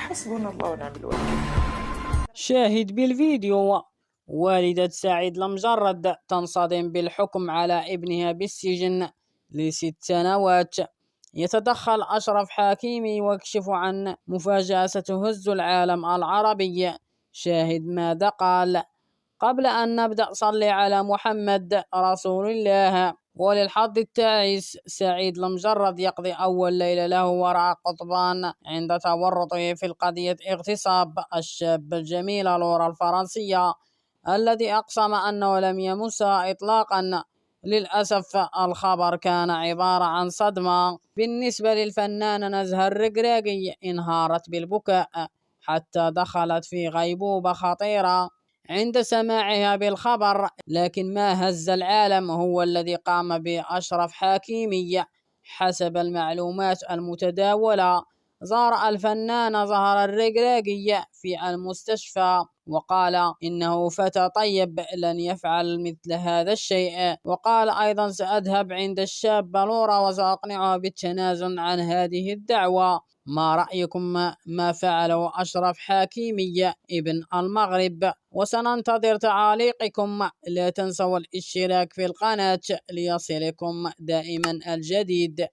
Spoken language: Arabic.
حسبنا الله ونعم الوكيل. شاهد بالفيديو: والدة سعيد المجرد تنصدم بالحكم على ابنها بالسجن ل6 سنوات. يتدخل أشرف حكيمي ويكشف عن مفاجأة ستهز العالم العربي. شاهد ماذا قال. قبل أن نبدأ صل على محمد رسول الله. وللحظ التعيس، سعيد المجرد يقضي أول ليلة له وراء قضبان عند تورطه في القضية اغتصاب الشاب الجميل لورا الفرنسية الذي أقسم أنه لم يمسها إطلاقا. للأسف الخبر كان عبارة عن صدمة. بالنسبة للفنانة نزهة الرقراقي، انهارت بالبكاء حتى دخلت في غيبوبة خطيرة عند سماعها بالخبر. لكن ما هز العالم هو الذي قام بأشرف حكيمي. حسب المعلومات المتداولة، زار الفنان زهرة الرقراقي في المستشفى وقال إنه فتى طيب لن يفعل مثل هذا الشيء. وقال أيضا: سأذهب عند الشاب لورا وسأقنعه بالتنازل عن هذه الدعوة. ما رأيكم ما فعله أشرف حكيمي ابن المغرب؟ وسننتظر تعاليقكم. لا تنسوا الاشتراك في القناة ليصلكم دائما الجديد.